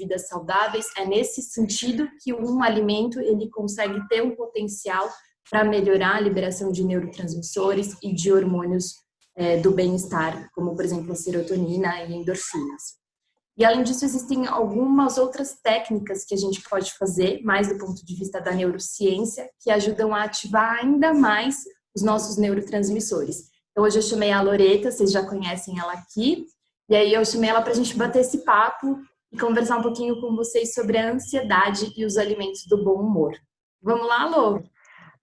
vidas saudáveis, é nesse sentido que um alimento ele consegue ter um potencial para melhorar a liberação de neurotransmissores e de hormônios do bem-estar, como, por exemplo, a serotonina e endorfinas. E, além disso, existem algumas outras técnicas que a gente pode fazer, mais do ponto de vista da neurociência, que ajudam a ativar ainda mais os nossos neurotransmissores. Então, hoje eu chamei a Loreta, vocês já conhecem ela aqui, e aí eu chamei ela para a gente bater esse papo e conversar um pouquinho com vocês sobre a ansiedade e os alimentos do bom humor. Vamos lá, Lô?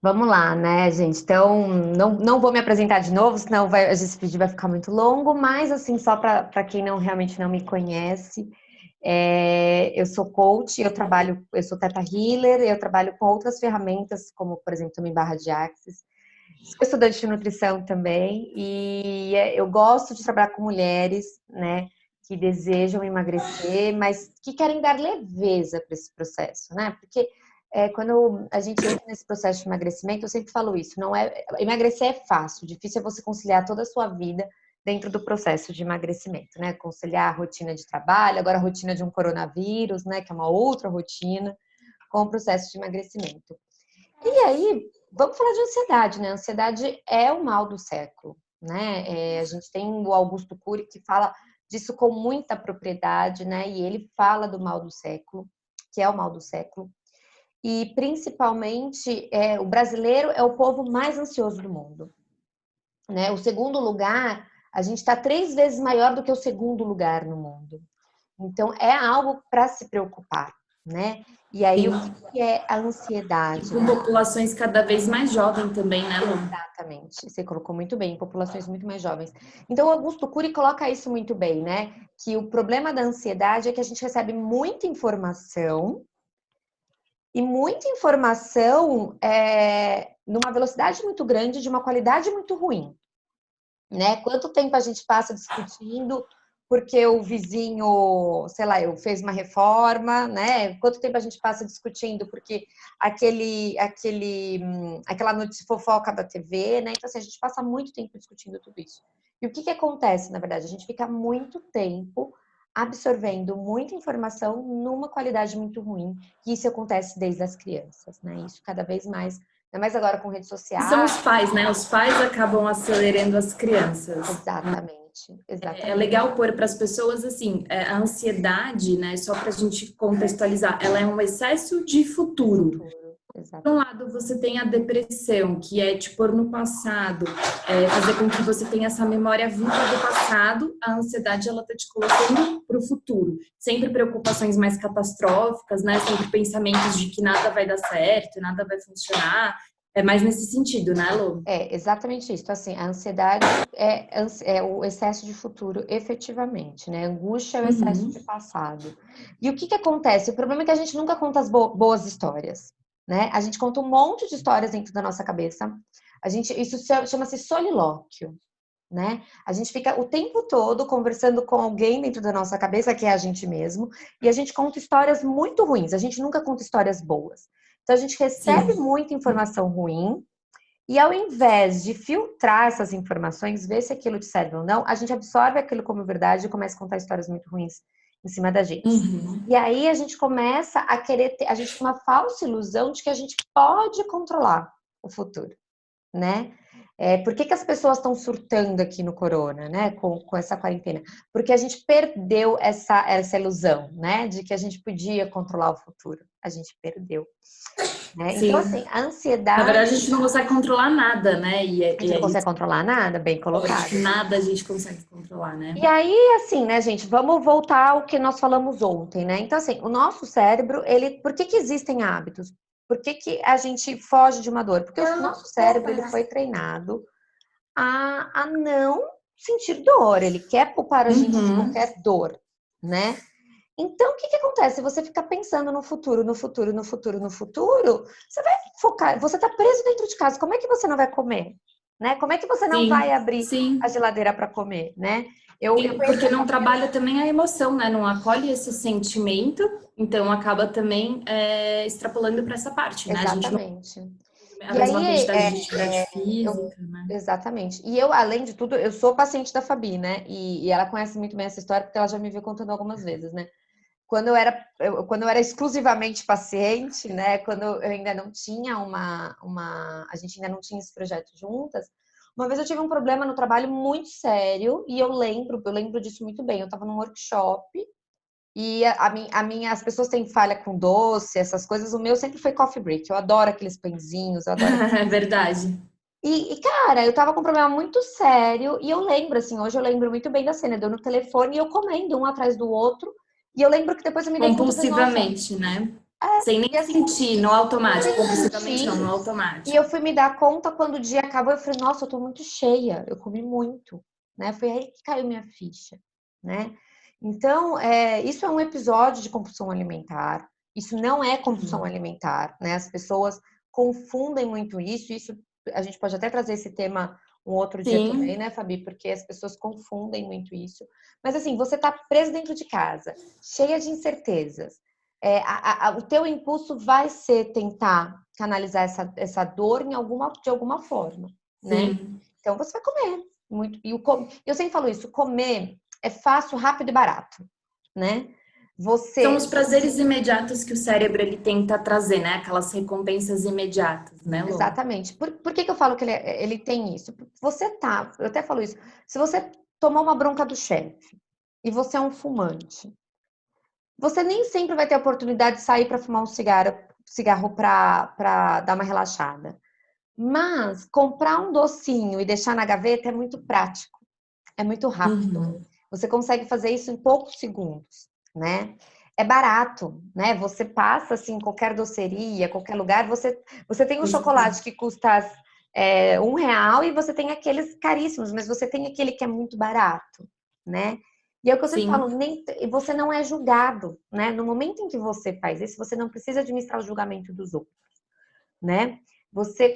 Vamos lá, né, gente? Então, não vou me apresentar de novo, senão esse vídeo vai ficar muito longo, mas, assim, só para quem realmente não me conhece, eu sou coach, eu sou Theta Healer, eu trabalho com outras ferramentas, como, por exemplo, também barra de Axis. Sou estudante de nutrição também, e eu gosto de trabalhar com mulheres, né, que desejam emagrecer, mas que querem dar leveza para esse processo, né? Porque quando a gente entra nesse processo de emagrecimento, eu sempre falo isso, emagrecer é fácil, difícil é você conciliar toda a sua vida dentro do processo de emagrecimento, né? Conciliar a rotina de trabalho, agora a rotina de um coronavírus, né? Que é uma outra rotina, com o processo de emagrecimento. E aí, vamos falar de ansiedade, né? A ansiedade é o mal do século, né? A gente tem o Augusto Cury que fala disso com muita propriedade, né? E ele fala do mal do século, que é o mal do século. E, principalmente, o brasileiro é o povo mais ansioso do mundo, né? O segundo lugar, a gente está 3 vezes maior do que o segundo lugar no mundo. Então, é algo para se preocupar, né? E aí, Sim. o que é a ansiedade? Com populações cada vez mais jovens também, né, Lu? Exatamente. Você colocou muito bem, populações muito mais jovens. Então, o Augusto Cury coloca isso muito bem, né? Que o problema da ansiedade é que a gente recebe muita informação, e muita informação numa velocidade muito grande, de uma qualidade muito ruim, né? Quanto tempo a gente passa discutindo porque o vizinho, sei lá, fez uma reforma, né? Quanto tempo a gente passa discutindo porque aquela notícia fofoca da TV, né? Então, assim, a gente passa muito tempo discutindo tudo isso. E o que acontece, na verdade? A gente fica muito tempo absorvendo muita informação numa qualidade muito ruim. E isso acontece desde as crianças, né? Isso cada vez mais, ainda mais agora com redes sociais. São os pais, né? Os pais acabam acelerando as crianças. Exatamente. É legal pôr para as pessoas assim, a ansiedade, né? Só para a gente contextualizar, ela é um excesso de futuro. Por um lado, você tem a depressão, que é te pôr no passado, fazer com que você tenha essa memória viva do passado. A ansiedade, ela tá te colocando para o futuro. Sempre preocupações mais catastróficas, né? Sempre pensamentos de que nada vai dar certo, nada vai funcionar. É mais nesse sentido, né, Lu? É exatamente isso. Então, assim, a ansiedade é o excesso de futuro, efetivamente, né? A angústia é o excesso de passado. E o que acontece? O problema é que a gente nunca conta as boas histórias, né? A gente conta um monte de histórias dentro da nossa cabeça. Isso chama-se solilóquio, né? A gente fica o tempo todo conversando com alguém dentro da nossa cabeça, que é a gente mesmo, e a gente conta histórias muito ruins. A gente nunca conta histórias boas. Então, a gente recebe muita informação ruim. E ao invés de filtrar essas informações, ver se aquilo te serve ou não, a gente absorve aquilo como verdade e começa a contar histórias muito ruins em cima da gente. E aí a gente começa a querer a gente tem uma falsa ilusão de que a gente pode controlar o futuro, né? Por que as pessoas estão surtando aqui no corona, né? Com essa quarentena? Porque a gente perdeu essa ilusão, né? De que a gente podia controlar o futuro. A gente perdeu. Né? Então, assim, a ansiedade... Na verdade, a gente não consegue controlar nada, né? A gente não consegue controlar nada, bem colocado. Nada a gente consegue controlar, né? E aí, assim, né, gente, vamos voltar ao que nós falamos ontem, né? Então, assim, o nosso cérebro, por que existem hábitos? Por que a gente foge de uma dor? Porque o nosso cérebro, ele foi treinado a não sentir dor. Ele quer poupar a gente de qualquer dor, né? Então, o que acontece? Se você ficar pensando no futuro, no futuro, no futuro, no futuro, você vai focar, você tá preso dentro de casa, como é que você não vai comer? Né? Como é que você não vai abrir a geladeira para comer, né? Porque não trabalha também a emoção, né? Não acolhe esse sentimento, então acaba também extrapolando para essa parte, né? Exatamente. A mesma quantidade de atividade física, né? Exatamente. E eu, além de tudo, eu sou paciente da Fabi, né? E ela conhece muito bem essa história, porque ela já me viu contando algumas vezes, né? quando eu era exclusivamente paciente, né? Quando eu ainda não tinha a gente ainda não tinha esse projeto juntas. Uma vez eu tive um problema no trabalho muito sério e eu lembro disso muito bem. Eu estava num workshop e as pessoas têm falha com doce, essas coisas. O meu sempre foi coffee break. Eu adoro aqueles pãezinhos, eu adoro. É verdade. Cara, eu tava com um problema muito sério e eu lembro, assim, hoje eu lembro muito bem da cena. Deu no telefone e eu comendo um atrás do outro. E eu lembro que depois eu me dei conta, eu falei, nossa, Compulsivamente, né? Sem nem e assim, sentir, no automático. sem Compulsivamente não, sentir. no E eu automático. fui me dar conta quando o dia acabou, eu falei, nossa, eu tô muito cheia, eu comi muito, né? Foi aí que caiu minha ficha, né? Então, isso é um episódio de compulsão alimentar. Isso não é compulsão alimentar, né? As pessoas confundem muito isso a gente pode até trazer esse tema um outro dia também, Sim, né, Fabi? Porque as pessoas confundem muito isso. Mas assim, você tá preso dentro de casa, cheia de incertezas. O teu impulso vai ser tentar canalizar essa dor de alguma forma, né? sim. Então você vai comer muito. Eu sempre falo isso: comer é fácil, rápido e barato, né? São Você os prazeres imediatos que o cérebro ele tenta trazer, né? Aquelas recompensas imediatas, né, Lu? Exatamente. Por que eu falo que ele tem isso? Eu até falo isso. Se você tomou uma bronca do chefe e você é um fumante, você nem sempre vai ter a oportunidade de sair para fumar um cigarro para dar uma relaxada. Mas comprar um docinho e deixar na gaveta é muito prático, é muito rápido. Uhum. Você consegue fazer isso em poucos segundos, né? É barato, né? Você passa assim, qualquer doceria, qualquer lugar, você tem um chocolate que custa R$ 1 e você tem aqueles caríssimos, mas você tem aquele que é muito barato, né? E é o que eu sempre falo, Sim, você não é julgado, né? No momento em que você faz isso, você não precisa administrar o julgamento dos outros, né?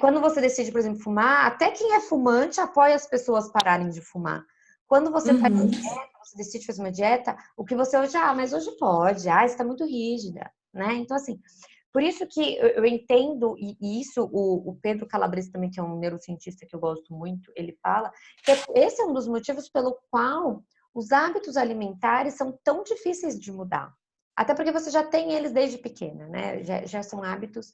Quando você decide, por exemplo, fumar, até quem é fumante apoia as pessoas pararem de fumar. Quando você faz uhum. você decide fazer uma dieta, o que você hoje, mas hoje pode, está muito rígida, né? Então, assim, por isso que eu entendo, e isso o Pedro Calabrese também, que é um neurocientista que eu gosto muito, ele fala que esse é um dos motivos pelo qual os hábitos alimentares são tão difíceis de mudar. Até porque você já tem eles desde pequena, né? Já são hábitos.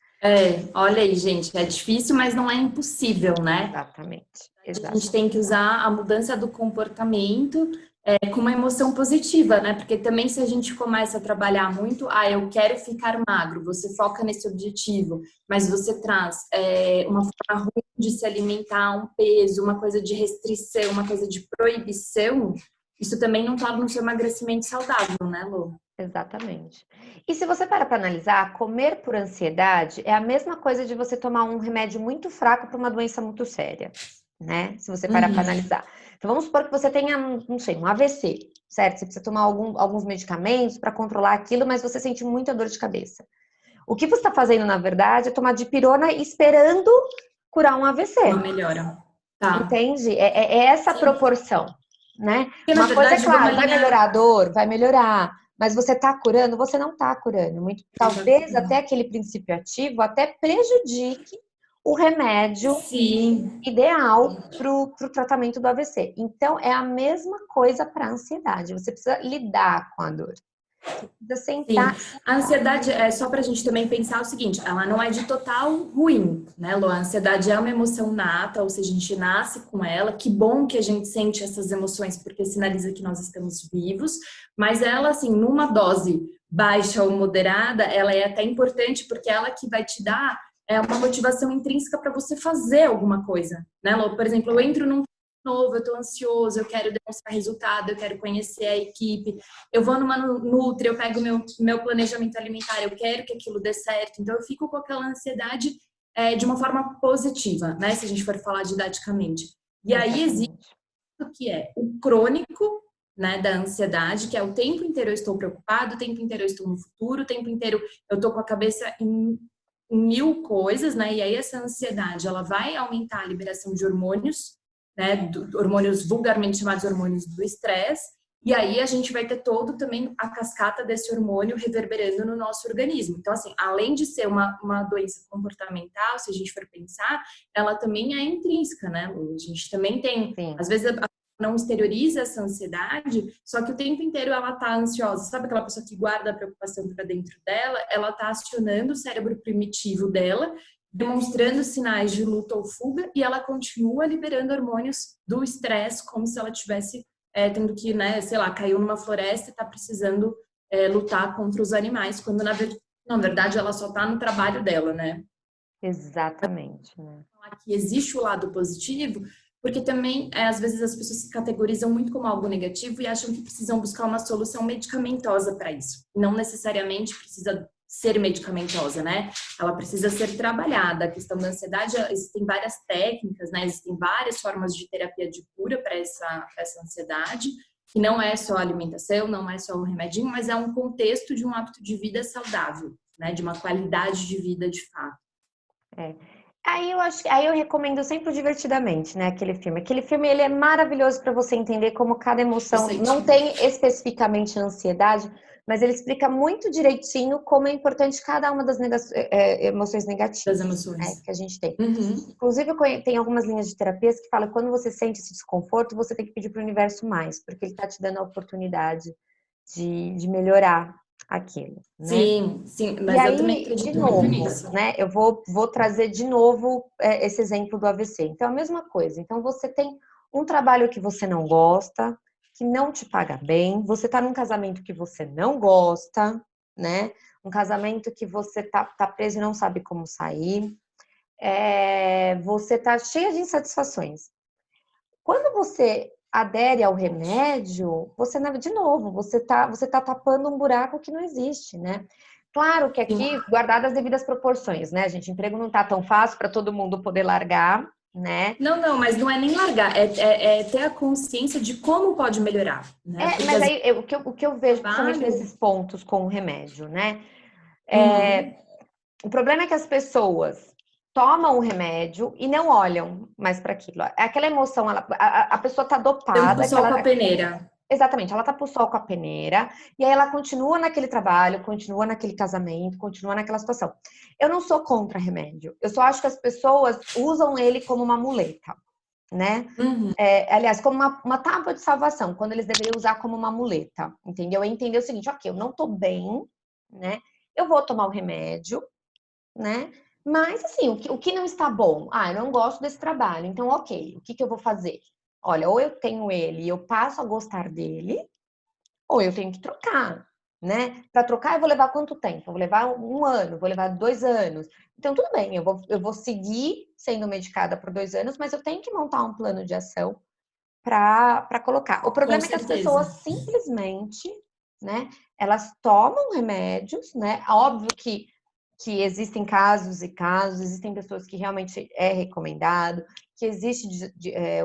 Olha aí, gente, é difícil, mas não é impossível, né? Exatamente, A gente exatamente. tem que usar a mudança do comportamento com uma emoção positiva, né? Porque também se a gente começa a trabalhar muito, eu quero ficar magro, você foca nesse objetivo, mas você traz uma forma ruim de se alimentar, um peso, uma coisa de restrição, uma coisa de proibição, isso também não torna o seu emagrecimento saudável, né, Lu? Exatamente. E se você para analisar, comer por ansiedade é a mesma coisa de você tomar um remédio muito fraco para uma doença muito séria, né? Se você parar para Uhum. analisar. Então vamos supor que você tenha, não sei, um AVC, certo? Você precisa tomar alguns medicamentos para controlar aquilo, mas você sente muita dor de cabeça. O que você está fazendo, na verdade, é tomar dipirona esperando curar um Uma AVC. melhora. Tá. Entende? É essa Sim. proporção, né? Porque, na Uma coisa é verdade, vamos claro, vai alinhar. melhorar a dor, vai melhorar, mas você tá curando, você não tá curando. Talvez até aquele princípio ativo até prejudique o remédio Sim, ideal para o tratamento do AVC. Então, é a mesma coisa para a ansiedade. Você precisa lidar com a dor. Você precisa sim. sentar. A ansiedade é só para a gente também pensar o seguinte: ela não é de total ruim, né, Lu? A ansiedade é uma emoção nata, ou seja, a gente nasce com ela. Que bom que a gente sente essas emoções, porque sinaliza que nós estamos vivos. Mas ela, assim, numa dose baixa ou moderada, ela é até importante, porque ela que vai te dar uma motivação intrínseca para você fazer alguma coisa, né, Lu? Por exemplo, eu entro num novo, eu estou ansioso, eu quero demonstrar resultado, eu quero conhecer a equipe, eu vou numa Nutri, eu pego meu planejamento alimentar, eu quero que aquilo dê certo, então eu fico com aquela ansiedade de uma forma positiva, né? Se a gente for falar didaticamente. E aí existe Exatamente. o que é o crônico, né, da ansiedade, que é o tempo inteiro eu estou preocupado, o tempo inteiro eu estou no futuro, o tempo inteiro eu estou com a cabeça em mil coisas, né? E aí essa ansiedade, ela vai aumentar a liberação de hormônios, né, hormônios vulgarmente chamados hormônios do estresse, e aí a gente vai ter todo também a cascata desse hormônio reverberando no nosso organismo. Então, assim, além de ser uma doença comportamental, se a gente for pensar, ela também é intrínseca, né, Lu? A gente também tem, Sim. às vezes não exterioriza essa ansiedade, só que o tempo inteiro ela tá ansiosa. Sabe aquela pessoa que guarda a preocupação para dentro dela? Ela tá acionando o cérebro primitivo dela, demonstrando sinais de luta ou fuga, e ela continua liberando hormônios do estresse, como se ela tivesse tendo que, né, sei lá, caiu numa floresta e tá precisando lutar contra os animais, quando na verdade ela só tá no trabalho dela, né? Exatamente, né? Que existe o lado positivo, porque também, às vezes, as pessoas se categorizam muito como algo negativo e acham que precisam buscar uma solução medicamentosa para isso. Não necessariamente precisa ser medicamentosa, né? Ela precisa ser trabalhada. A questão da ansiedade, existem várias técnicas, né? Existem várias formas de terapia de cura para essa ansiedade, que não é só a alimentação, não é só o remedinho, mas é um contexto de um hábito de vida saudável, né? De uma qualidade de vida de fato. É. Aí eu recomendo sempre o Divertidamente, né? Aquele filme. Aquele filme, ele é maravilhoso para você entender como cada emoção não tem especificamente ansiedade, mas ele explica muito direitinho como é importante cada uma das emoções negativas, Das emoções. né, que a gente tem. Uhum. Inclusive, tem algumas linhas de terapias que falam que quando você sente esse desconforto, você tem que pedir para o universo mais, porque ele está te dando a oportunidade de melhorar aquilo, né? Sim, mas E eu também aí, de acredito muito novo, nisso. né? Eu vou trazer de novo esse exemplo do AVC. Então, a mesma coisa. Então, você tem um trabalho que você não gosta, que não te paga bem, você tá num casamento que você não gosta, né? Um casamento que você tá preso e não sabe como sair. Você tá cheia de insatisfações. Quando você adere ao remédio, de novo, você tá tapando um buraco que não existe, né? Claro que aqui, guardadas as devidas proporções, né, gente? Emprego não tá tão fácil para todo mundo poder largar, né? Não, mas não é nem largar, é ter a consciência de como pode melhorar, né? Porque Mas aí o que eu vejo, principalmente trabalho... nesses pontos com o remédio, né? Uhum. O problema é que as pessoas tomam o remédio e não olham mais para aquilo. Aquela emoção, a pessoa tá Tampa o dopada, sol com a peneira. exatamente, ela tá pro sol com a peneira, e aí ela continua naquele trabalho, continua naquele casamento, continua naquela situação. Eu não sou contra remédio, eu só acho que as pessoas usam ele como uma muleta, né? Uhum. Aliás, como uma tábua de salvação, quando eles deveriam usar como uma muleta, entendeu? Entender o seguinte, ok, eu não tô bem, né? Eu vou tomar o remédio, né? Mas, assim, o que não está bom? Eu não gosto desse trabalho, então, ok, o que eu vou fazer? Olha, ou eu tenho ele e eu passo a gostar dele, ou eu tenho que trocar, né? Para trocar, eu vou levar quanto tempo? Eu vou levar 1 ano, vou levar 2 anos. Então, tudo bem, eu vou seguir sendo medicada por 2 anos, mas eu tenho que montar um plano de ação para colocar. O Com problema é que as pessoas certeza. simplesmente, né, elas tomam remédios, né? Óbvio que existem casos e casos, existem pessoas que realmente é recomendado, que existe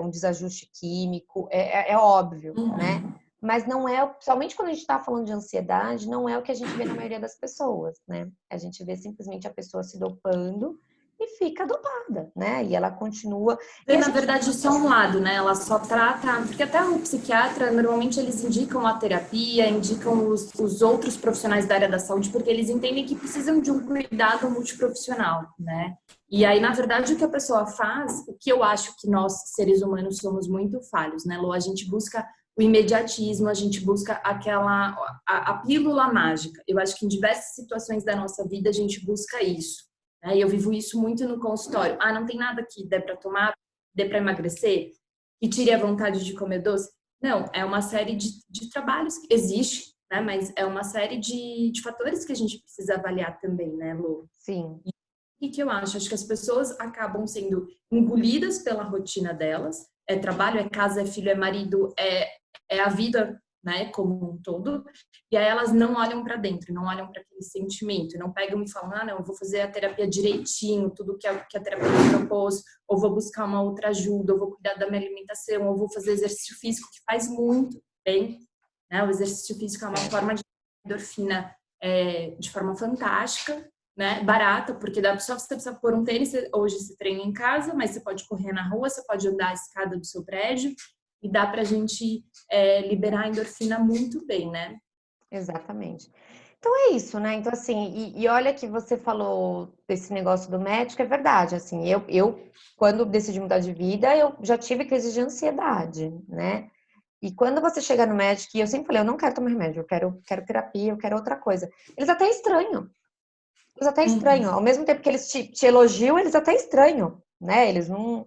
um desajuste químico, é óbvio, né? Uhum. Mas não é, somente quando a gente está falando de ansiedade, não é o que a gente vê na maioria das pessoas, né? A gente vê simplesmente a pessoa se dopando e fica dopada, né? E ela continua. E a Na gente verdade, só um lado, né? Ela só trata... Porque até o psiquiatra, normalmente, eles indicam a terapia, indicam os outros profissionais da área da saúde, porque eles entendem que precisam de um cuidado multiprofissional, né? E aí, na verdade, o que a pessoa faz, o que eu acho que nós, seres humanos, somos muito falhos, né, Lô? A gente busca o imediatismo, a gente busca a pílula mágica. Eu acho que em diversas situações da nossa vida, a gente busca isso. Né? E eu vivo isso muito no consultório. Não tem nada que dê para tomar, dê para emagrecer, que tire a vontade de comer doce. Não, é uma série de trabalhos que existe, né? Mas é uma série de fatores que a gente precisa avaliar também, né, Lu? Sim. E que eu acho? Acho que as pessoas acabam sendo engolidas pela rotina delas. É trabalho, é casa, é filho, é marido, é a vida, né, como um todo. E aí elas não olham para dentro, não olham para aquele sentimento, não pegam e falam, não, eu vou fazer a terapia direitinho, tudo que a terapia me propôs, ou vou buscar uma outra ajuda, ou vou cuidar da minha alimentação, ou vou fazer exercício físico, que faz muito bem, né? O exercício físico é uma forma de endorfina de forma fantástica, né? Barata, porque só você precisa pôr um tênis, hoje você treina em casa, mas você pode correr na rua, você pode andar a escada do seu prédio, e dá pra gente liberar a endorfina muito bem, né? Exatamente. Então é isso, né? Então, assim, e olha que você falou desse negócio do médico, é verdade, assim, quando decidi mudar de vida, eu já tive crise de ansiedade, né? E quando você chega no médico, e eu sempre falei, eu não quero tomar remédio, quero terapia, eu quero outra coisa. Eles até estranham, ao mesmo tempo que eles te elogiam, eles até estranham, né? Eles não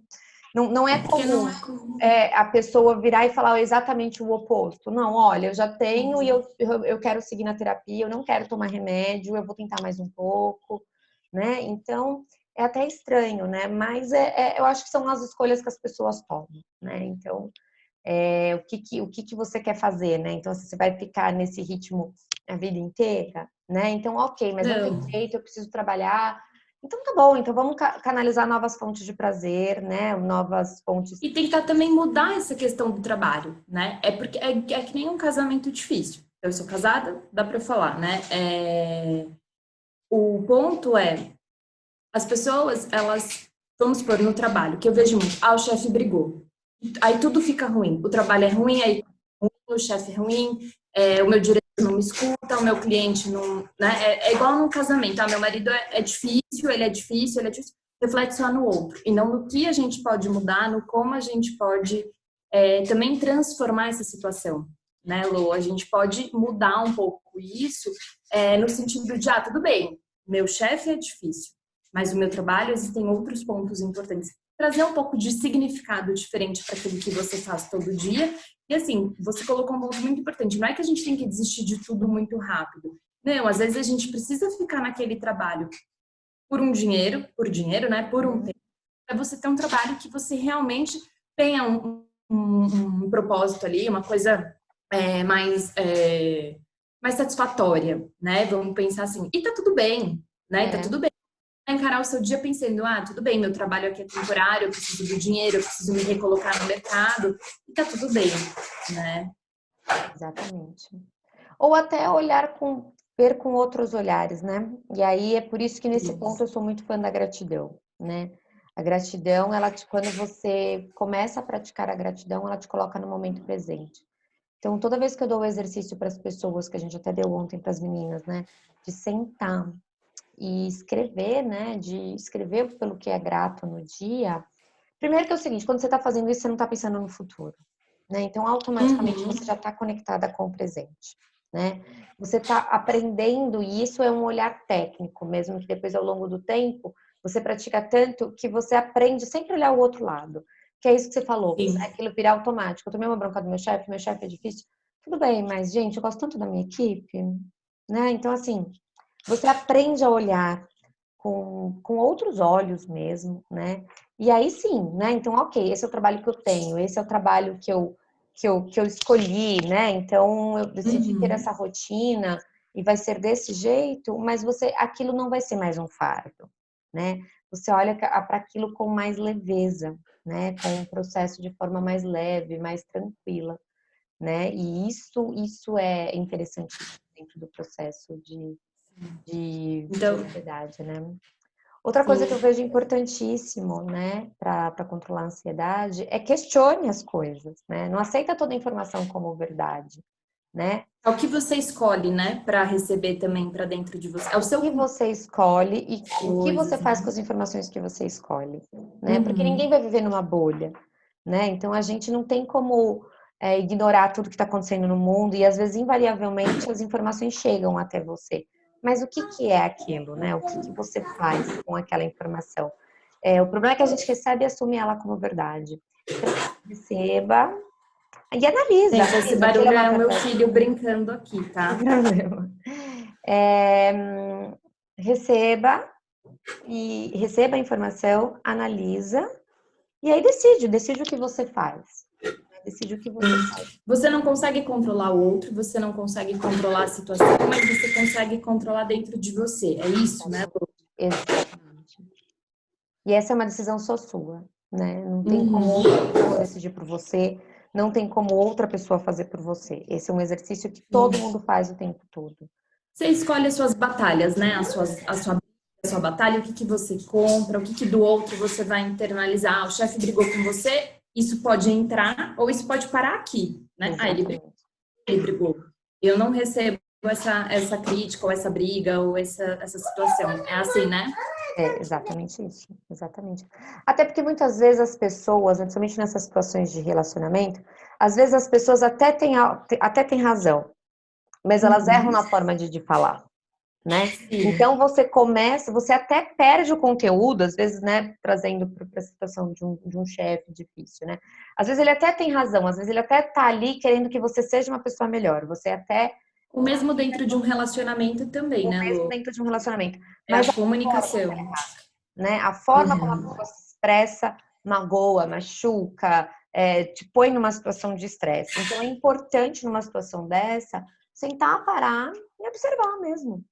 é Porque não comum é comum. a pessoa virar e falar exatamente o oposto. Não, olha, eu já tenho e eu quero seguir na terapia, eu não quero tomar remédio, eu vou tentar mais um pouco, né? Então, é até estranho, né? Mas eu acho que são as escolhas que as pessoas tomam, né? Então, o que você quer fazer, né? Então, se você vai ficar nesse ritmo a vida inteira, né? Então, ok, mas não tem Não. jeito, eu preciso trabalhar. Então, tá bom, então vamos canalizar novas fontes de prazer, né? Novas fontes. E tentar também mudar essa questão do trabalho, né? É porque é que nem um casamento difícil. Eu sou casada, dá para falar, né? O ponto é, as pessoas, elas, vamos supor, no trabalho, que eu vejo muito, o chefe brigou. Aí tudo fica ruim. O trabalho é ruim, aí o chefe é ruim, o meu diretor não me escuta, o meu cliente não. Né? É igual num casamento. Meu marido é difícil, ele é difícil, ele é difícil. Reflete só no outro. E não no que a gente pode mudar, no como a gente pode também transformar essa situação. Né, Lu? A gente pode mudar um pouco isso no sentido de, tudo bem, meu chefe é difícil, mas o meu trabalho existem outros pontos importantes. Trazer um pouco de significado diferente para aquilo que você faz todo dia. E assim, você colocou um ponto muito importante. Não é que a gente tem que desistir de tudo muito rápido. Não, às vezes a gente precisa ficar naquele trabalho por dinheiro, né? Por um tempo, para você ter um trabalho que você realmente tenha um propósito ali, uma coisa mais satisfatória, né? Vamos pensar assim. E tá tudo bem, né? Tá tudo bem encarar o seu dia pensando, tudo bem, meu trabalho aqui é temporário, eu preciso do dinheiro, eu preciso me recolocar no mercado, e tá tudo bem, né? Exatamente. Ou até ver com outros olhares, né? E aí é por isso que nesse ponto eu sou muito fã da gratidão, né? A gratidão, quando você começa a praticar a gratidão, ela te coloca no momento presente. Então, toda vez que eu dou o exercício para as pessoas, que a gente até deu ontem para as meninas, né? De sentar e escrever, né? De escrever pelo que é grato no dia. Primeiro que é o seguinte, quando você está fazendo isso, você não está pensando no futuro, né? Então, automaticamente você já está conectada com o presente, né? Você está aprendendo e isso é um olhar técnico, mesmo que depois ao longo do tempo você pratica tanto que você aprende sempre a olhar o outro lado. Que é isso que você falou, aquilo virar automático. Eu tomei uma bronca do meu chefe é difícil. Tudo bem, mas gente, eu gosto tanto da minha equipe, né? Então, assim, você aprende a olhar com outros olhos mesmo, né? E aí sim, né? Então, ok, esse é o trabalho que eu tenho, esse é o trabalho que eu escolhi, né? Então, eu decidi ter essa rotina e vai ser desse jeito, mas aquilo não vai ser mais um fardo, né? Você olha para aquilo com mais leveza, né? Com um processo de forma mais leve, mais tranquila, né? E isso é interessante dentro do processo de Então, ansiedade, né? Outra coisa que eu vejo importantíssimo, né, para controlar a ansiedade é questione as coisas, né? Não aceita toda a informação como verdade, né? é o que você escolhe, né, para receber também para dentro de você. É o O seu que você escolhe e o que você coisas, faz né? com as informações que você escolhe, né? Porque ninguém vai viver numa bolha, né? Então a gente não tem como ignorar tudo que está acontecendo no mundo e às vezes invariavelmente as informações chegam até você. Mas o que que é aquilo, né? O que que você faz com aquela informação? O problema é que a gente recebe e assume ela como verdade. Então, receba e analisa, Gente, esse analisa, aquilo é barulho uma é o meu verdade. filho brincando aqui, Sem tá? problema. Receba receba a informação, analisa e aí decide o que você faz. Decide o que você faz. Você não consegue controlar o outro, você não consegue controlar a situação, mas você consegue controlar dentro de você. É isso, né, Lu? Exatamente. E essa é uma decisão só sua, né? Não tem como Uhum. outra pessoa decidir por você, não tem como outra pessoa fazer por você. Esse é um exercício que todo mundo faz o tempo todo. Você escolhe as suas batalhas, né? A sua batalha, o que que você compra, o que que do outro você vai internalizar. O chefe brigou com você, isso pode entrar ou isso pode parar aqui, né? Ele Exatamente. brigou. Eu não recebo essa crítica, ou essa briga, ou essa situação. É assim, né? É exatamente isso, exatamente. Até porque muitas vezes as pessoas, principalmente nessas situações de relacionamento, às vezes as pessoas até têm razão, mas elas erram Uhum. na forma de falar, né? Sim. Então você até perde o conteúdo, às vezes, né, trazendo para a situação de um chefe difícil, né? Às vezes ele até tem razão, às vezes ele até tá ali querendo que você seja uma pessoa melhor, você até O mesmo dentro de um relacionamento também, o né, mesmo Lu? dentro de um relacionamento, É a mas comunicação. né? A forma como a Uhum. pessoa se expressa magoa, machuca, te põe numa situação de estresse. Então é importante numa situação dessa sentar, parar e observar mesmo.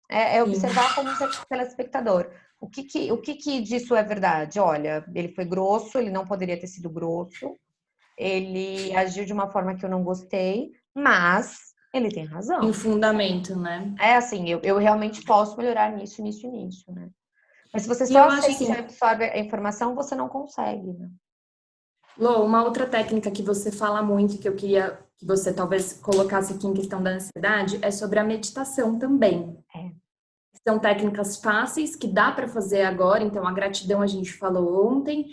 É Sim. observar como um telespectador. O que disso é verdade? Olha, ele foi grosso, ele não poderia ter sido grosso, ele agiu de uma forma que eu não gostei, mas ele tem Tem um razão. fundamento, né? É assim, eu realmente posso melhorar nisso, nisso e nisso, né? Mas se você E só eu acho aceita e assim, absorve a informação, você não consegue, né? Lô, uma outra técnica que você fala muito, que eu queria que você talvez colocasse aqui em questão da ansiedade, é sobre a meditação também. É. São técnicas fáceis que dá para fazer agora, então a gratidão a gente falou ontem,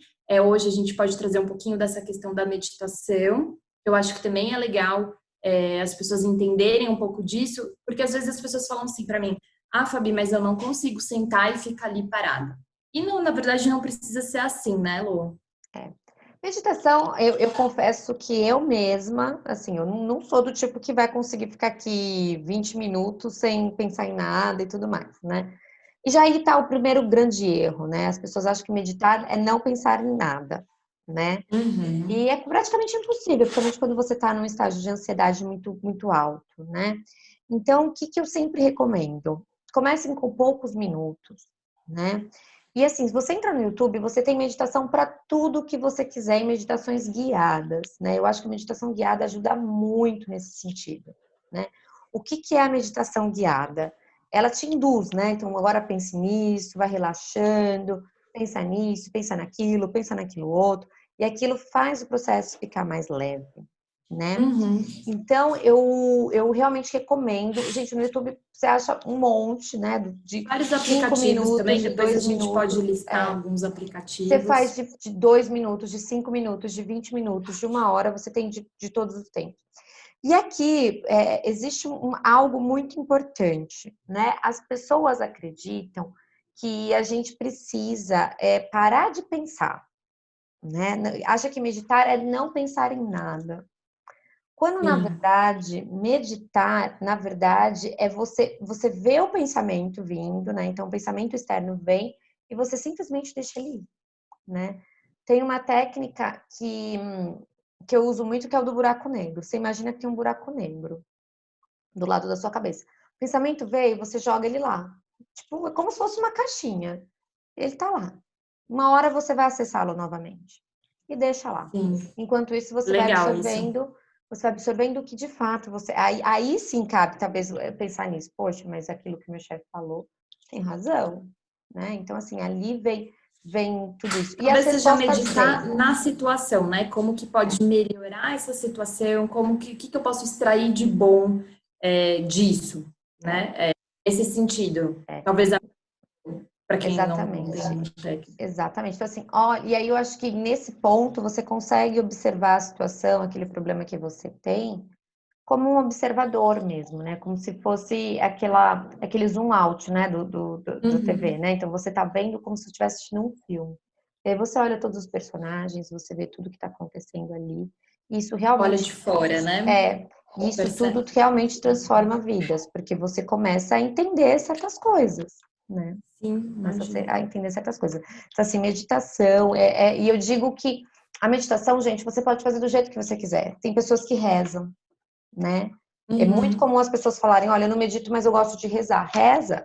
hoje a gente pode trazer um pouquinho dessa questão da meditação, eu acho que também é legal as pessoas entenderem um pouco disso, porque às vezes as pessoas falam assim para mim, ah, Fabi, mas eu não consigo sentar e ficar ali parada. E não, na verdade não precisa ser assim, né, Lô? É. Meditação, eu confesso que eu mesma, assim, eu não sou do tipo que vai conseguir ficar aqui 20 minutos sem pensar em nada e tudo mais, né? E já aí tá o primeiro grande erro, né? As pessoas acham que meditar é não pensar em nada, né? Uhum. E é praticamente impossível, principalmente quando você está num estágio de ansiedade muito, muito alto, né? Então, o que que eu sempre recomendo? Comecem com poucos minutos, né? E assim, se você entrar no YouTube, você tem meditação para tudo que você quiser, e meditações guiadas, né? Eu acho que a meditação guiada ajuda muito nesse sentido, né? O que que é a meditação guiada? Ela te induz, né? Então, agora pense nisso, vai relaxando, pensa nisso, pensa naquilo outro, e aquilo faz o processo ficar mais leve, né? Uhum. Então, eu realmente recomendo. Gente, no YouTube você acha um monte, né? De Vários 5 aplicativos minutos, também, de depois a 2 gente pode minutos. listar É. alguns Você faz aplicativos. de 2 minutos, de 5 minutos, de 20 minutos, de 1 hora, você tem de todos os tempos. E aqui existe algo muito importante, né? As pessoas acreditam que a gente precisa parar de pensar, né? Acha que meditar é não pensar em nada. Quando na Sim, verdade, meditar, na verdade, é você ver o pensamento vindo, né? Então o pensamento externo vem e você simplesmente deixa ele ir, né? Tem uma técnica que eu uso muito que é o do buraco negro. Você imagina que tem um buraco negro do lado da sua cabeça. O pensamento veio, você joga ele lá. Tipo, é como se fosse uma caixinha. Ele tá lá. Uma hora você vai acessá-lo novamente. E deixa lá. sim. Enquanto isso, Legal isso. você vai absorvendo o que de fato você. Aí sim cabe, talvez, pensar nisso. Poxa, mas aquilo que meu chefe falou tem razão. Né? Então, assim, ali vem tudo isso. E as Talvez seja respostas meditar vêm. na situação, né? Como que pode melhorar essa situação, como que eu posso extrair de bom disso, É, né? Esse sentido. é, Talvez para quem não tem exatamente. muito técnico. Exatamente. Então, assim, ó, e aí eu acho que nesse ponto você consegue observar a situação, aquele problema que você tem, como um observador mesmo, né? Como se fosse aquele zoom out, né? Do TV, Uhum. né? Então você tá vendo como se estivesse assistindo um filme. E aí você olha todos os personagens, você vê tudo que está acontecendo ali. Isso Olha realmente de fora, né? é, isso tudo Percebe? realmente transforma vidas, porque você começa a entender certas coisas, né? Sim, Começa imagino. a entender certas coisas. Então, assim, meditação, e eu digo que a meditação, gente, você pode fazer do jeito que você quiser. Tem pessoas que rezam, né? É muito Uhum. comum as pessoas falarem, olha, eu não medito, mas eu gosto de rezar. Reza,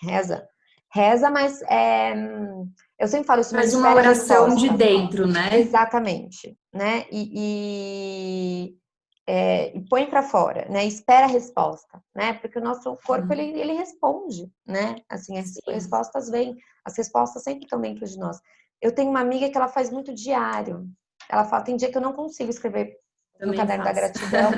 reza, reza, mas eu sempre falo isso, mas Faz uma espera a oração de resposta. dentro, né? Exatamente, né? E põe para fora, né? Espera a resposta, né? Porque o nosso corpo Uhum. ele responde, né? Assim, as Sim, respostas vêm, as respostas sempre estão dentro de nós. Eu tenho uma amiga que ela faz muito diário. Ela fala, tem dia que eu não consigo escrever no também caderno da faço. gratidão,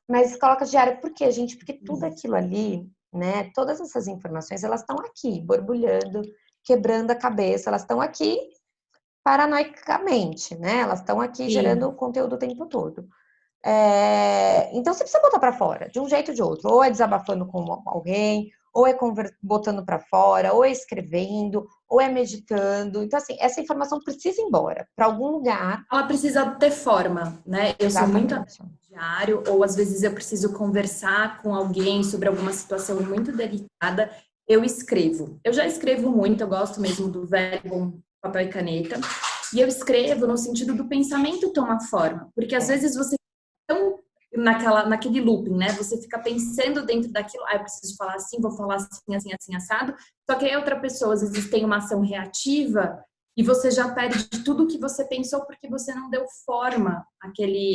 Mas coloca diário por quê, gente? Porque tudo aquilo ali, né? Todas essas informações, elas estão aqui, borbulhando, quebrando a cabeça, elas estão aqui paranoicamente, né? Elas estão aqui Sim. gerando conteúdo o tempo todo. Então você precisa botar para fora, de um jeito ou de outro. Ou é desabafando com alguém, ou é botando para fora, ou é escrevendo, ou é meditando. Então, assim, essa informação precisa ir embora para algum lugar. Ela precisa ter forma, né? Eu sou muito Exatamente. diário, ou às vezes eu preciso conversar com alguém sobre alguma situação muito delicada, eu escrevo. Eu já escrevo muito, eu gosto mesmo do verbo papel e caneta, e eu escrevo no sentido do pensamento tomar forma, porque às vezes você tão naquele looping, né? Você fica pensando dentro daquilo, eu preciso falar assim, vou falar assim, assim, assim, assado. Só que aí outra pessoa, às vezes, tem uma ação reativa e você já perde tudo o que você pensou porque você não deu forma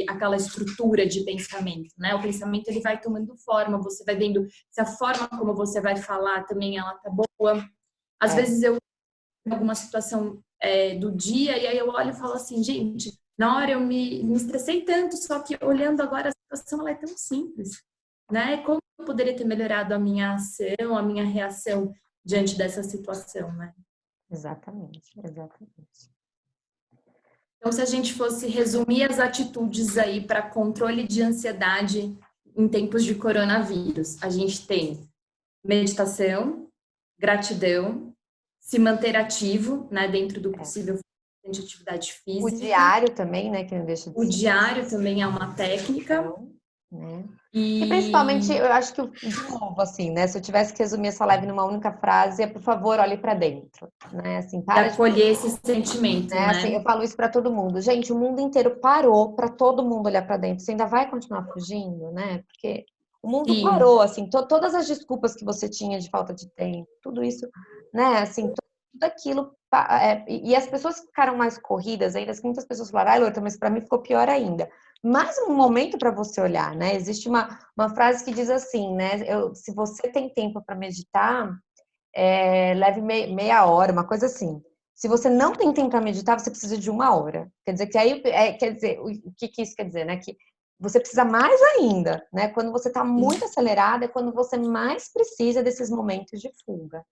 àquela estrutura de pensamento, né? O pensamento, ele vai tomando forma, você vai vendo se a forma como você vai falar também ela tá boa. Às vezes eu alguma situação do dia, e aí eu olho e falo assim, gente, na hora eu me estressei tanto, só que olhando agora a situação ela é tão simples, né? Como eu poderia ter melhorado a minha ação, a minha reação diante dessa situação, né? Exatamente, exatamente. Então, se a gente fosse resumir as atitudes aí para controle de ansiedade em tempos de coronavírus, a gente tem meditação, gratidão, se manter ativo, né, dentro do possível, de atividade O física. diário também, né, que não deixa de O ser. diário também é uma técnica. Né? E principalmente, E eu acho que, de novo, assim, né? Se eu tivesse que resumir essa live numa única frase, é por favor, olhe para dentro, né? Assim, para de, acolher esse sentimento, né? Assim, eu né? falo isso para todo mundo. Gente, o mundo inteiro parou para todo mundo olhar para dentro. Você ainda vai continuar fugindo, né? Porque o mundo Sim, parou, assim, todas as desculpas que você tinha de falta de tempo, tudo isso, né? Assim, tudo aquilo. E as pessoas ficaram mais corridas ainda. Muitas pessoas falaram, ai, Loreta, mas para mim ficou pior ainda. Mais um momento para você olhar, né? Existe uma frase que diz assim, né? Se você tem tempo para meditar, leve meia hora, uma coisa assim. Se você não tem tempo para meditar, você precisa de uma hora. Quer dizer que aí, quer dizer, o que isso quer dizer, né? Que você precisa mais ainda, né? Quando você está muito acelerado, é quando você mais precisa desses momentos de fuga,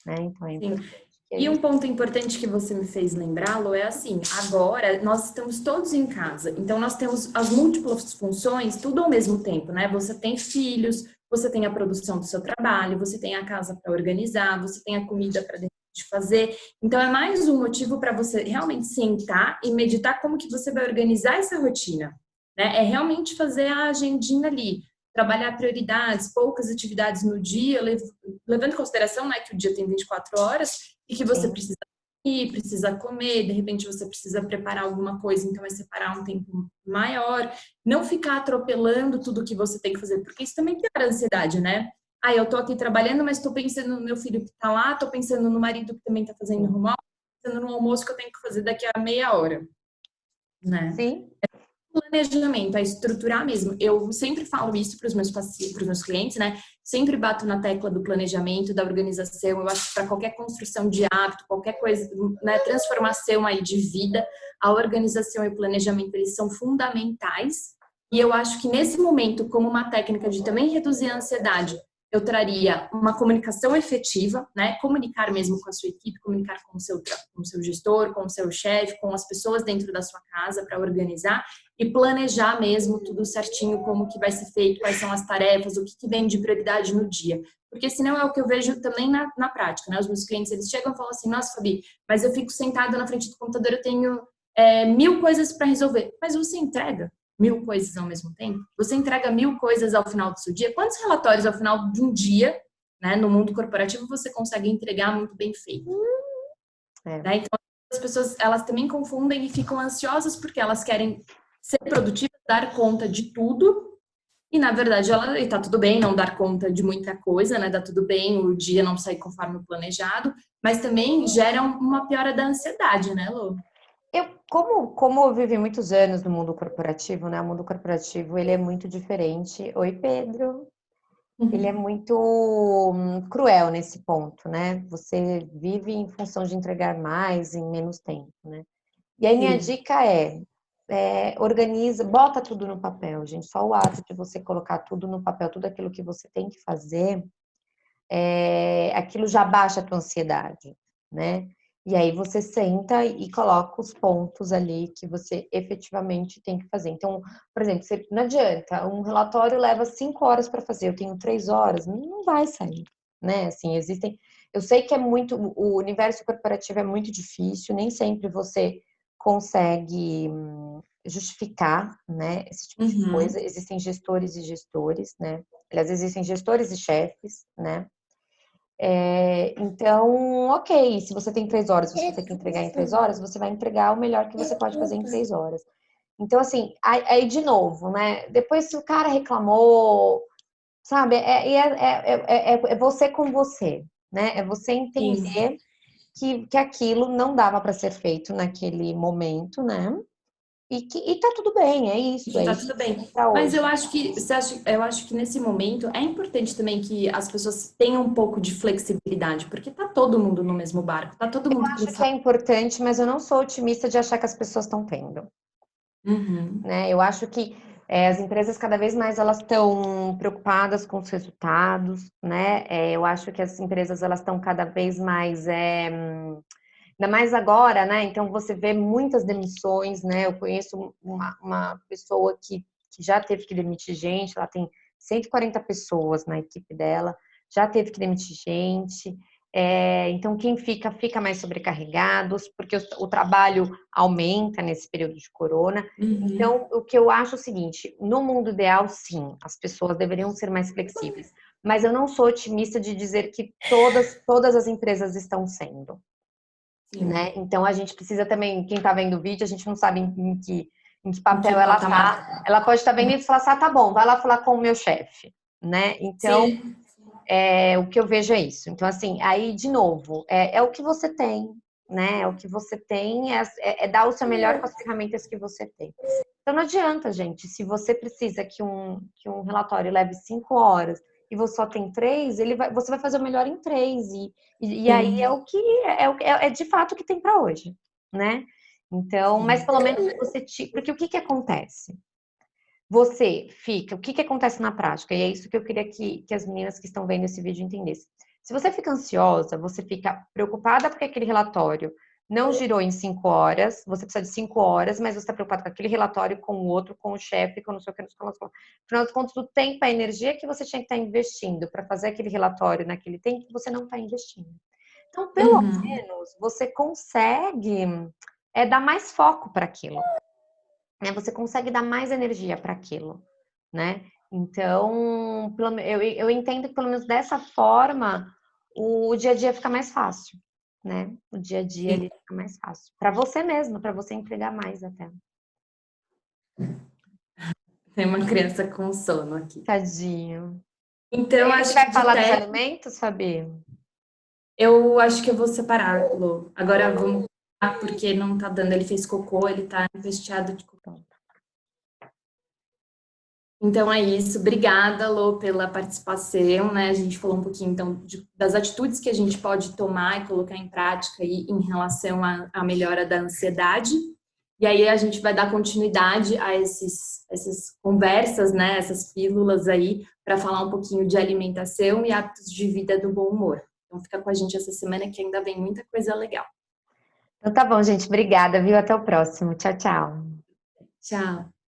né? Então é sim. importante que a E um gente. ponto importante que você me fez lembrá-lo é assim, agora nós estamos todos em casa, então nós temos as múltiplas funções tudo ao mesmo tempo, né? Você tem filhos, você tem a produção do seu trabalho, você tem a casa para organizar, você tem a comida para de fazer. Então é mais um motivo para você realmente sentar e meditar como que você vai organizar essa rotina, né? É realmente fazer a agendinha ali, trabalhar prioridades, poucas atividades no dia, levando em consideração, né, que o dia tem 24 horas e que você Sim. precisa ir, precisa comer, de repente você precisa preparar alguma coisa, então é separar um tempo maior, não ficar atropelando tudo que você tem que fazer, porque isso também piora a ansiedade, né? Ah, eu tô aqui trabalhando, mas tô pensando no meu filho que tá lá, tô pensando no marido que também tá fazendo home office, pensando no almoço que eu tenho que fazer daqui a meia hora, né? Sim. Planejamento, é estruturar mesmo. Eu sempre falo isso para os meus pacientes, para os meus clientes, né? Sempre bato na tecla do planejamento, da organização. Eu acho que para qualquer construção de hábito, qualquer coisa, né, transformação aí de vida, a organização e o planejamento eles são fundamentais. E eu acho que nesse momento, como uma técnica de também reduzir a ansiedade, eu traria uma comunicação efetiva, né? Comunicar mesmo com a sua equipe, comunicar com o seu gestor, com o seu chefe, com as pessoas dentro da sua casa para organizar e planejar mesmo tudo certinho, como que vai ser feito, quais são as tarefas, o que vem de prioridade no dia. Porque senão é o que eu vejo também na prática, né? Os meus clientes, eles chegam e falam assim, nossa, Fabi, mas eu fico sentada na frente do computador, eu tenho 1000 coisas para resolver. Mas você entrega 1000 coisas ao mesmo tempo? Você entrega 1000 coisas ao final do seu dia? Quantos relatórios ao final de um dia, né, no mundo corporativo, você consegue entregar muito bem feito? Né? Então, as pessoas, elas também confundem e ficam ansiosas porque elas querem ser produtivas, dar conta de tudo, e na verdade e tá tudo bem não dar conta de muita coisa, né? Tá tudo bem o dia não sair conforme o planejado, mas também gera uma piora da ansiedade, né, Lu? Como eu vivi muitos anos no mundo corporativo, né? O mundo corporativo, ele é muito diferente. Oi, Pedro. Ele é muito cruel nesse ponto, né? Você vive em função de entregar mais em menos tempo, né? E aí minha Sim, dica é, organiza, bota tudo no papel, gente. Só o ato de você colocar tudo no papel, tudo aquilo que você tem que fazer, aquilo já baixa a tua ansiedade, né? E aí você senta e coloca os pontos ali que você efetivamente tem que fazer. Então, por exemplo, não adianta, um relatório leva 5 horas para fazer, eu tenho 3 horas, não vai sair, né? Assim, eu sei que o universo corporativo é muito difícil, nem sempre você consegue justificar, né, esse tipo de Uhum. coisa. Existem gestores e gestores, né? Aliás, existem gestores e chefes, né? Então, ok, se você tem 3 horas, você tem que entregar em 3 horas, você vai entregar o melhor que você pode fazer em 3 horas. Então, assim, aí de novo, né? Depois, se o cara reclamou, sabe, é você com você, né? É você Sim. entender que aquilo não dava para ser feito naquele momento, né? E tá tudo bem, E que é tá isso tudo que você bem. tem para Mas hoje. eu acho que eu acho que nesse momento é importante também que as pessoas tenham um pouco de flexibilidade, porque tá todo mundo no mesmo barco, tá todo mundo Acho que é cansado. importante, mas eu não sou otimista de achar que as pessoas estão tendo. Uhum. Né? Eu acho que as empresas cada vez mais elas estão preocupadas com os resultados, né? Eu acho que as empresas elas estão cada vez mais, ainda mais agora, né? Então você vê muitas demissões, né? Eu conheço uma pessoa que já teve que demitir gente, ela tem 140 pessoas na equipe dela, já teve que demitir gente. Então, quem fica mais sobrecarregados, porque o trabalho aumenta nesse período de corona. Uhum. Então, o que eu acho é o seguinte: no mundo ideal, sim, as pessoas deveriam ser mais flexíveis, mas eu não sou otimista de dizer que todas as empresas estão sendo, Sim. né? Então, a gente precisa também, quem está vendo o vídeo, a gente não sabe em que Em que papel ela está. patamar? Ela pode estar vendo e falar assim: ah, tá bom, vai lá falar com o meu chefe, né? Então, Sim. o que eu vejo é isso. Então, assim, aí, de novo, é o que você tem, né? É o que você tem, dar o seu melhor com as ferramentas que você tem. Então, não adianta, gente, se você precisa que um relatório leve 5 horas e você só tem 3, você vai fazer o melhor em 3. E aí Sim. é de fato o que tem para hoje, né? Então, mas Sim. pelo menos porque o que que acontece? O que que acontece na prática? E é isso que eu queria que as meninas que estão vendo esse vídeo entendessem. Se você fica ansiosa, você fica preocupada porque aquele relatório não girou em 5 horas, você precisa de 5 horas, mas você está preocupado com aquele relatório, com o outro, com o chefe, com não sei o que, não sei o que. Afinal de contas, o tempo, a energia que você tinha que estar investindo para fazer aquele relatório naquele tempo, você não está investindo. Então, pelo Uhum. menos, você consegue dar mais foco para aquilo, né? Você consegue dar mais energia para aquilo, né? Então, eu entendo que pelo menos dessa forma o dia a dia fica mais fácil, né? O dia a dia Sim. ele fica mais fácil para você mesmo, para você entregar mais até. Tem uma criança com sono aqui. Tadinho. E Então, a gente acho que vai de falar dos teste, alimentos, Fabi? eu acho que eu vou separar, Lu. Agora vamos lá, porque não tá dando. Ele fez cocô, ele tá empesteado de cocô. Então, Então é isso. Obrigada, Lô, pela participação, né? A gente falou um pouquinho então das atitudes que a gente pode tomar e colocar em prática aí em relação à melhora da ansiedade. E aí a gente vai dar continuidade a essas conversas, né? Essas pílulas aí para falar um pouquinho de alimentação e hábitos de vida do bom humor. Então fica com a gente essa semana que ainda vem muita coisa legal. então tá bom, gente. Obrigada, viu? Até o próximo. Tchau, tchau. Tchau.